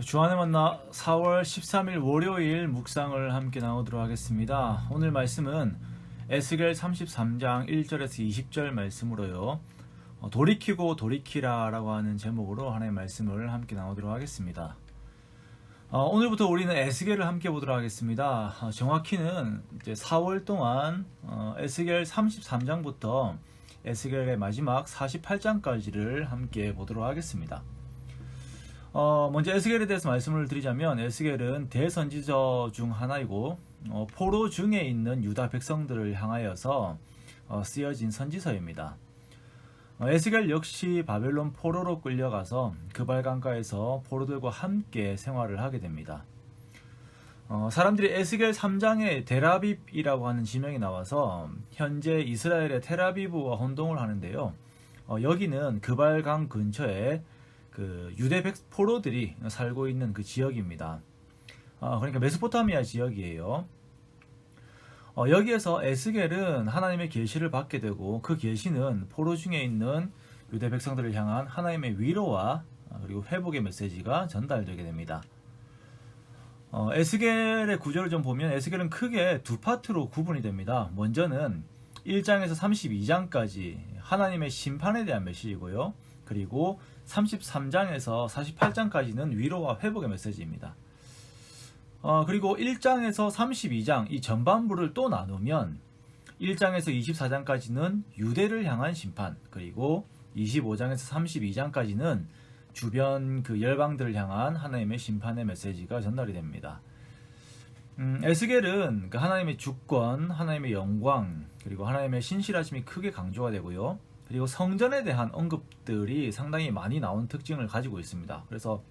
주안의 만나 4월 13일 월요일 묵상을 함께 나누도록 하겠습니다. 오늘 말씀은 에스겔 33장 1절에서 20절 말씀으로요. 돌이키고 돌이키라 라고 하는 제목으로 하나님의 말씀을 함께 나누도록 하겠습니다. 오늘부터 우리는 에스겔을 함께 보도록 하겠습니다. 정확히는 이제 4월 동안 에스겔 33장부터 에스겔의 마지막 48장까지를 함께 보도록 하겠습니다. 먼저 에스겔에 대해서 말씀을 드리자면 에스겔은 대선지자 중 하나이고 포로 중에 있는 유다 백성들을 향하여서 쓰여진 선지서입니다. 에스겔 역시 바벨론 포로로 끌려가서 그발강가에서 포로들과 함께 생활을 하게 됩니다. 사람들이 에스겔 3장에 데라빕이라고 하는 지명이 나와서 현재 이스라엘의 텔아비브와 혼동을 하는데요. 여기는 그발강 근처에 유대 포로들이 살고 있는 그 지역입니다. 그러니까 메소포타미아 지역이에요. 여기에서 에스겔은 하나님의 계시를 받게 되고 그 계시는 포로 중에 있는 유대 백성들을 향한 하나님의 위로와 그리고 회복의 메시지가 전달되게 됩니다. 에스겔의 구절을 좀 보면 에스겔은 크게 두 파트로 구분이 됩니다. 먼저는 1장에서 32장까지 하나님의 심판에 대한 메시지고요. 그리고 33장에서 48장까지는 위로와 회복의 메시지입니다. 그리고 1장에서 32장 이 전반부를 또 나누면 1장에서 24장까지는 유대를 향한 심판, 그리고 25장에서 32장까지는 주변 그 열방들을 향한 하나님의 심판의 메시지가 전달이 됩니다. 에스겔은 그 하나님의 주권, 하나님의 영광, 그리고 하나님의 신실하심이 크게 강조가 되고요. 그리고 성전에 대한 언급들이 상당히 많이 나온 특징을 가지고 있습니다. 그래서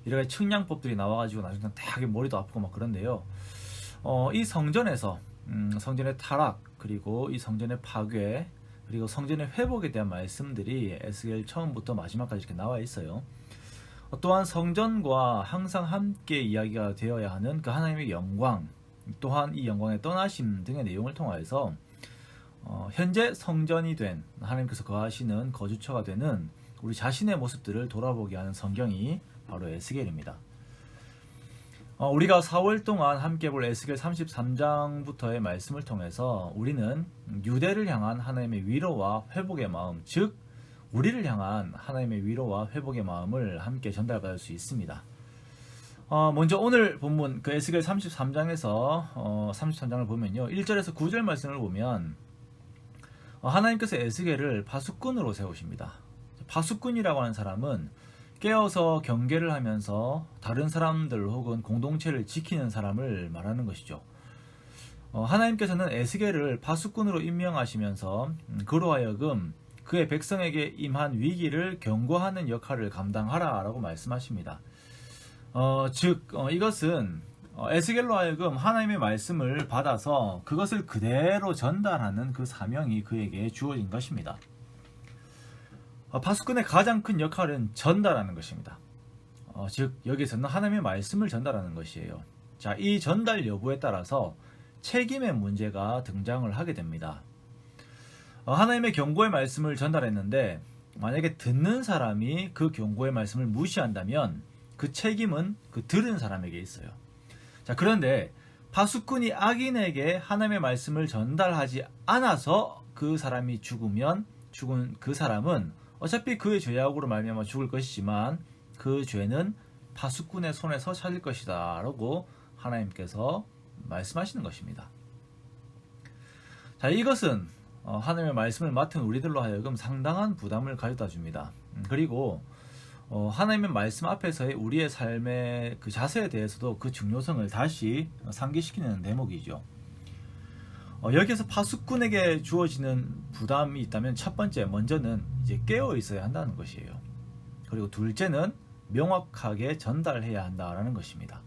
여러 가지 측량법들이 나와가지고 나중에 딱 머리도 아프고 막 그런데요. 이 성전에서 성전의 타락, 그리고 이 성전의 파괴, 그리고 성전의 회복에 대한 말씀들이 에스겔 처음부터 마지막까지 이렇게 나와 있어요. 또한 성전과 항상 함께 이야기가 되어야 하는 그 하나님의 영광, 또한 이 영광의 떠나심 등의 내용을 통하여서 현재 성전이 된 하나님께서 거하시는 거주처가 되는 우리 자신의 모습들을 돌아보게 하는 성경이 바로 에스겔입니다. 우리가 4월 동안 함께 볼 에스겔 33장부터의 말씀을 통해서 우리는 유대를 향한 하나님의 위로와 회복의 마음, 즉 우리를 향한 하나님의 위로와 회복의 마음을 함께 전달받을 수 있습니다. 먼저 오늘 본문 그 에스겔 33장에서 33장을 보면요. 1절에서 9절 말씀을 보면 하나님께서 에스겔을 파수꾼으로 세우십니다. 파수꾼이라고 하는 사람은 깨어서 경계를 하면서 다른 사람들 혹은 공동체를 지키는 사람을 말하는 것이죠. 하나님께서는 에스겔을 파수꾼으로 임명하시면서 그로 하여금 그의 백성에게 임한 위기를 경고하는 역할을 감당하라 라고 말씀하십니다. 이것은 에스겔로 하여금 하나님의 말씀을 받아서 그것을 그대로 전달하는 그 사명이 그에게 주어진 것입니다. 파수꾼의 가장 큰 역할은 전달하는 것입니다. 즉 여기서는 하나님의 말씀을 전달하는 것이에요. 자, 이 전달 여부에 따라서 책임의 문제가 등장을 하게 됩니다. 하나님의 경고의 말씀을 전달했는데 만약에 듣는 사람이 그 경고의 말씀을 무시한다면 그 책임은 그 들은 사람에게 있어요. 자, 그런데 파수꾼이 악인에게 하나님의 말씀을 전달하지 않아서 그 사람이 죽은 그 사람은 어차피 그의 죄악으로 말미암아 죽을 것이지만 그 죄는 파수꾼의 손에서 찾을 것이다 라고 하나님께서 말씀하시는 것입니다. 자, 이것은 하나님의 말씀을 맡은 우리들로 하여금 상당한 부담을 가져다 줍니다. 그리고 하나님의 말씀 앞에서의 우리의 삶의 그 자세에 대해서도 그 중요성을 다시 상기시키는 대목이죠. 여기에서 파수꾼에게 주어지는 부담이 있다면 첫 번째, 먼저는 이제 깨어 있어야 한다는 것이에요. 그리고 둘째는 명확하게 전달해야 한다라는 것입니다.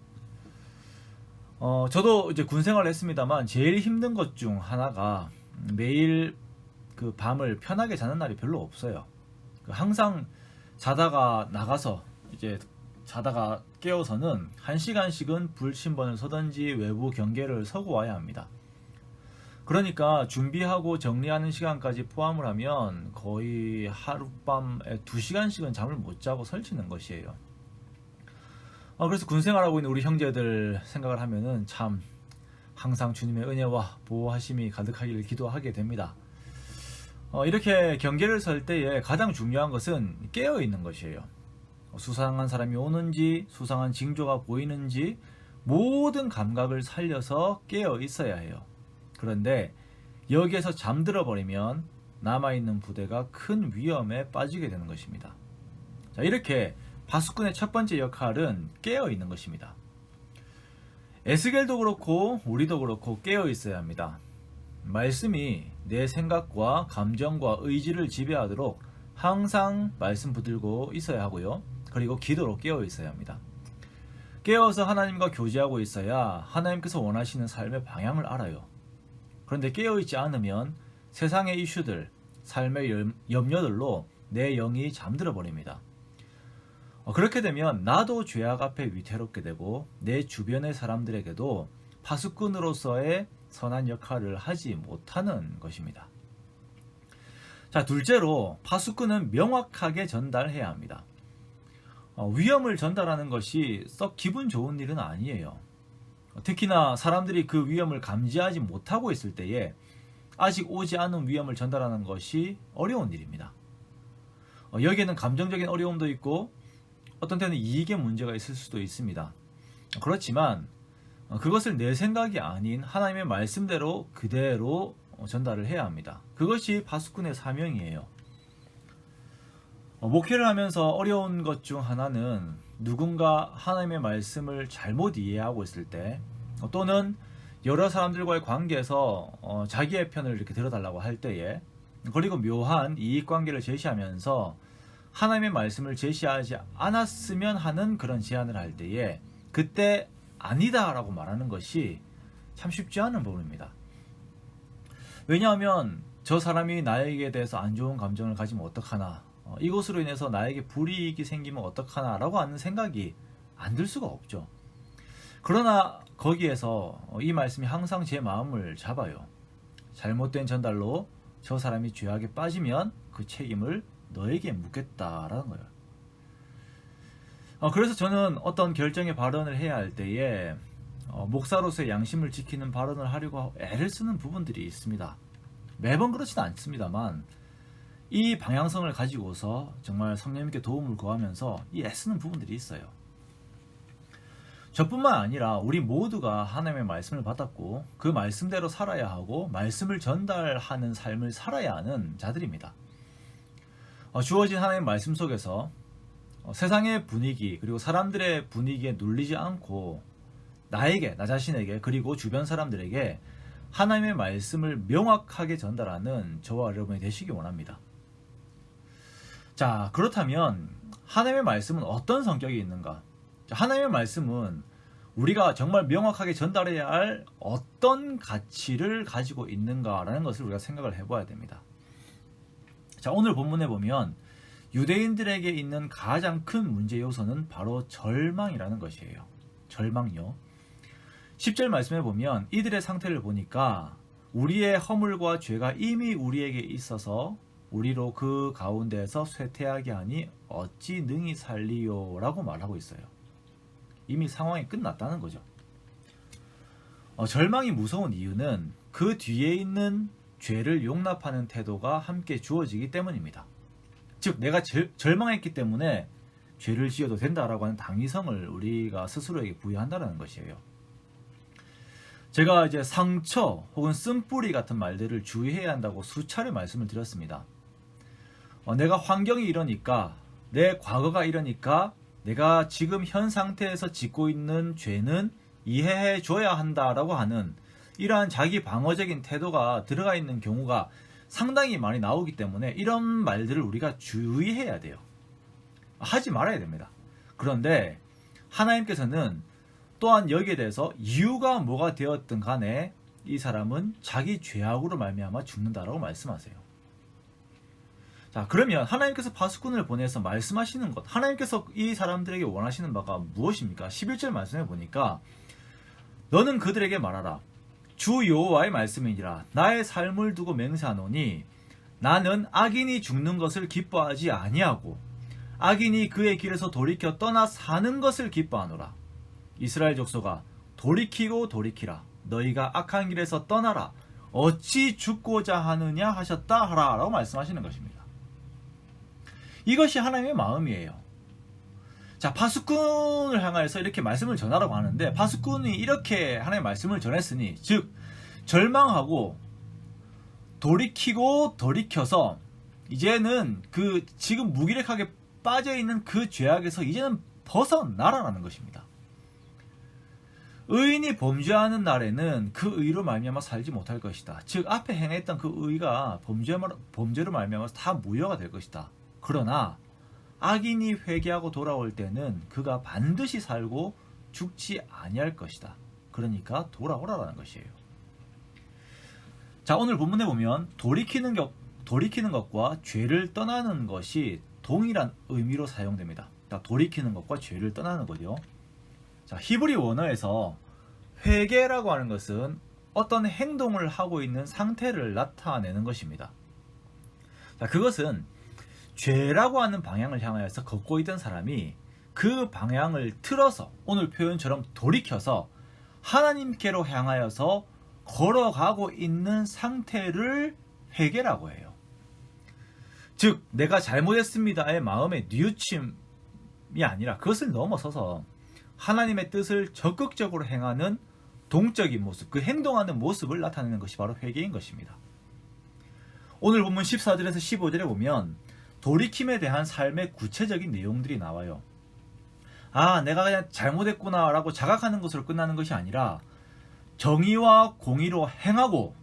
저도 이제 군 생활을 했습니다만 제일 힘든 것 중 하나가 매일 그 밤을 편하게 자는 날이 별로 없어요. 항상 자다가 나가서 이제 자다가 깨어서는 1시간씩은 불침번을 서든지 외부 경계를 서고 와야 합니다. 그러니까 준비하고 정리하는 시간까지 포함을 하면 거의 하룻밤에 2시간씩은 잠을 못 자고 설치는 것이에요. 그래서 군 생활하고 있는 우리 형제들 생각을 하면은 참 항상 주님의 은혜와 보호하심이 가득하기를 기도하게 됩니다. 이렇게 경계를 설 때에 가장 중요한 것은 깨어 있는 것이에요. 수상한 사람이 오는지, 수상한 징조가 보이는지 모든 감각을 살려서 깨어 있어야 해요. 그런데 여기에서 잠들어 버리면 남아있는 부대가 큰 위험에 빠지게 되는 것입니다. 자, 이렇게 파수꾼의 첫 번째 역할은 깨어 있는 것입니다. 에스겔도 그렇고 우리도 그렇고 깨어 있어야 합니다. 말씀이 내 생각과 감정과 의지를 지배하도록 항상 말씀 붙들고 있어야 하고요. 그리고 기도로 깨어 있어야 합니다. 깨어서 하나님과 교제하고 있어야 하나님께서 원하시는 삶의 방향을 알아요. 그런데 깨어있지 않으면 세상의 이슈들, 삶의 염려들로 내 영이 잠들어 버립니다. 그렇게 되면 나도 죄악 앞에 위태롭게 되고 내 주변의 사람들에게도 파수꾼으로서의 선한 역할을 하지 못하는 것입니다. 자, 둘째로 파수꾼은 명확하게 전달해야 합니다. 위험을 전달하는 것이 썩 기분 좋은 일은 아니에요. 특히나 사람들이 그 위험을 감지하지 못하고 있을 때에 아직 오지 않은 위험을 전달하는 것이 어려운 일입니다. 여기에는 감정적인 어려움도 있고 어떤 때는 이익의 문제가 있을 수도 있습니다. 그렇지만 그것을 내 생각이 아닌 하나님의 말씀대로 그대로 전달을 해야 합니다. 그것이 파수꾼의 사명이에요. 목회를 하면서 어려운 것 중 하나는 누군가 하나님의 말씀을 잘못 이해하고 있을 때, 또는 여러 사람들과의 관계에서 자기의 편을 이렇게 들어달라고 할 때에, 그리고 묘한 이익관계를 제시하면서 하나님의 말씀을 제시하지 않았으면 하는 그런 제안을 할 때에 그때 아니다 라고 말하는 것이 참 쉽지 않은 부분입니다. 왜냐하면 저 사람이 나에게 대해서 안 좋은 감정을 가지면 어떡하나, 이것으로 인해서 나에게 불이익이 생기면 어떡하나 라고 하는 생각이 안 들 수가 없죠. 그러나 거기에서 이 말씀이 항상 제 마음을 잡아요. 잘못된 전달로 저 사람이 죄악에 빠지면 그 책임을 너에게 묻겠다라는 거예요. 그래서 저는 어떤 결정의 발언을 해야 할 때에 목사로서의 양심을 지키는 발언을 하려고 애를 쓰는 부분들이 있습니다. 매번 그렇지는 않습니다만 이 방향성을 가지고서 정말 성령님께 도움을 구하면서 이 애쓰는 부분들이 있어요. 저뿐만 아니라 우리 모두가 하나님의 말씀을 받았고 그 말씀대로 살아야 하고 말씀을 전달하는 삶을 살아야 하는 자들입니다. 주어진 하나님의 말씀 속에서 세상의 분위기 그리고 사람들의 분위기에 눌리지 않고 나에게, 나 자신에게, 그리고 주변 사람들에게 하나님의 말씀을 명확하게 전달하는 저와 여러분이 되시기 원합니다. 자, 그렇다면 하나님의 말씀은 어떤 성격이 있는가? 하나님의 말씀은 우리가 정말 명확하게 전달해야 할 어떤 가치를 가지고 있는가라는 것을 우리가 생각을 해봐야 됩니다. 자, 오늘 본문에 보면 유대인들에게 있는 가장 큰 문제 요소는 바로 절망이라는 것이에요. 절망이요. 10절 말씀에 보면 이들의 상태를 보니까 우리의 허물과 죄가 이미 우리에게 있어서 우리로 그 가운데에서 쇠퇴하게 하니 어찌 능히 살리요 라고 말하고 있어요. 이미 상황이 끝났다는 거죠. 절망이 무서운 이유는 그 뒤에 있는 죄를 용납하는 태도가 함께 주어지기 때문입니다. 즉 내가 절망했기 때문에 죄를 지어도 된다라고 하는 당위성을 우리가 스스로에게 부여한다는 것이에요. 제가 이제 상처 혹은 쓴뿌리 같은 말들을 주의해야 한다고 수차례 말씀을 드렸습니다. 내가 환경이 이러니까, 내 과거가 이러니까 내가 지금 현 상태에서 짓고 있는 죄는 이해해 줘야 한다라고 하는 이러한 자기 방어적인 태도가 들어가 있는 경우가 상당히 많이 나오기 때문에 이런 말들을 우리가 주의해야 돼요. 하지 말아야 됩니다. 그런데 하나님께서는 또한 여기에 대해서 이유가 뭐가 되었든 간에 이 사람은 자기 죄악으로 말미암아 죽는다라고 말씀하세요. 자, 그러면 하나님께서 파수꾼을 보내서 말씀하시는 것, 하나님께서 이 사람들에게 원하시는 바가 무엇입니까? 11절 말씀해 보니까 너는 그들에게 말하라. 주 여호와의 말씀이니라. 나의 삶을 두고 맹세하노니 나는 악인이 죽는 것을 기뻐하지 아니하고 악인이 그의 길에서 돌이켜 떠나 사는 것을 기뻐하노라. 이스라엘 족속아 돌이키고 돌이키라. 너희가 악한 길에서 떠나라. 어찌 죽고자 하느냐 하셨다 하라 라고 말씀하시는 것입니다. 이것이 하나님의 마음이에요. 자, 파수꾼을 향하여서 이렇게 말씀을 전하라고 하는데, 파수꾼이 이렇게 하나님의 말씀을 전했으니, 즉 절망하고 돌이키고 돌이켜서 이제는 그 지금 무기력하게 빠져있는 그 죄악에서 이제는 벗어나라라는 것입니다. 의인이 범죄하는 날에는 그 의로 말미암아 살지 못할 것이다. 즉 앞에 행했던 그 의가 범죄로 말미암아서 다 무효가 될 것이다. 그러나 악인이 회개하고 돌아올 때는 그가 반드시 살고 죽지 아니할 것이다. 그러니까 돌아오라라는 것이에요. 자, 오늘 본문에 보면 돌이키는 것과 죄를 떠나는 것이 동일한 의미로 사용됩니다. 돌이키는 것과 죄를 떠나는 거죠. 자, 히브리 원어에서 회개라고 하는 것은 어떤 행동을 하고 있는 상태를 나타내는 것입니다. 자, 그것은 죄라고 하는 방향을 향하여서 걷고 있던 사람이 그 방향을 틀어서 오늘 표현처럼 돌이켜서 하나님께로 향하여서 걸어가고 있는 상태를 회개라고 해요. 즉 내가 잘못했습니다의 마음의 뉘우침이 아니라 그것을 넘어서서 하나님의 뜻을 적극적으로 행하는 동적인 모습, 그 행동하는 모습을 나타내는 것이 바로 회개인 것입니다. 오늘 본문 14절에서 15절에 보면 돌이킴에 대한 삶의 구체적인 내용들이 나와요. 아, 내가 그냥 잘못했구나 라고 자각하는 것으로 끝나는 것이 아니라 정의와 공의로 행하고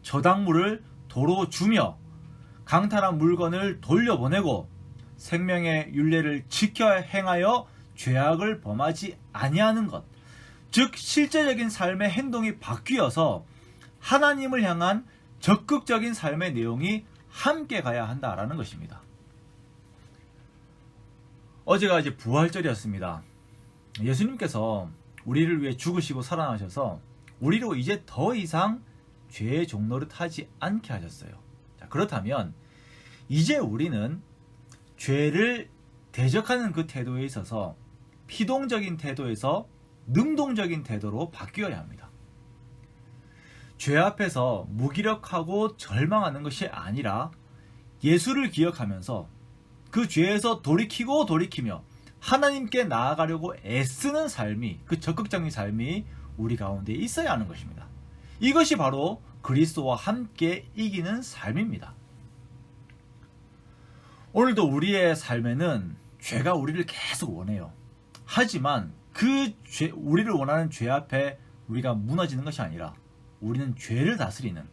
저당물을 도로 주며 강탈한 물건을 돌려보내고 생명의 율례를 지켜 행하여 죄악을 범하지 아니하는 것, 즉 실제적인 삶의 행동이 바뀌어서 하나님을 향한 적극적인 삶의 내용이 함께 가야 한다라는 것입니다. 어제가 이제 부활절이었습니다. 예수님께서 우리를 위해 죽으시고 살아나셔서 우리로 이제 더 이상 죄의 종노릇 하지 않게 하셨어요. 자, 그렇다면 이제 우리는 죄를 대적하는 그 태도에 있어서 피동적인 태도에서 능동적인 태도로 바뀌어야 합니다. 죄 앞에서 무기력하고 절망하는 것이 아니라 예수를 기억하면서 그 죄에서 돌이키고 돌이키며 하나님께 나아가려고 애쓰는 삶이, 그 적극적인 삶이 우리 가운데 있어야 하는 것입니다. 이것이 바로 그리스도와 함께 이기는 삶입니다. 오늘도 우리의 삶에는 죄가 우리를 계속 원해요. 하지만 우리를 원하는 죄 앞에 우리가 무너지는 것이 아니라 우리는 죄를 다스리는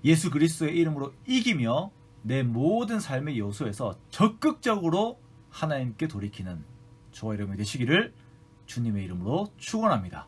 예수 그리스도의 이름으로 이기며 내 모든 삶의 요소에서 적극적으로 하나님께 돌이키는 저와 여러분이 되시기를 주님의 이름으로 축원합니다.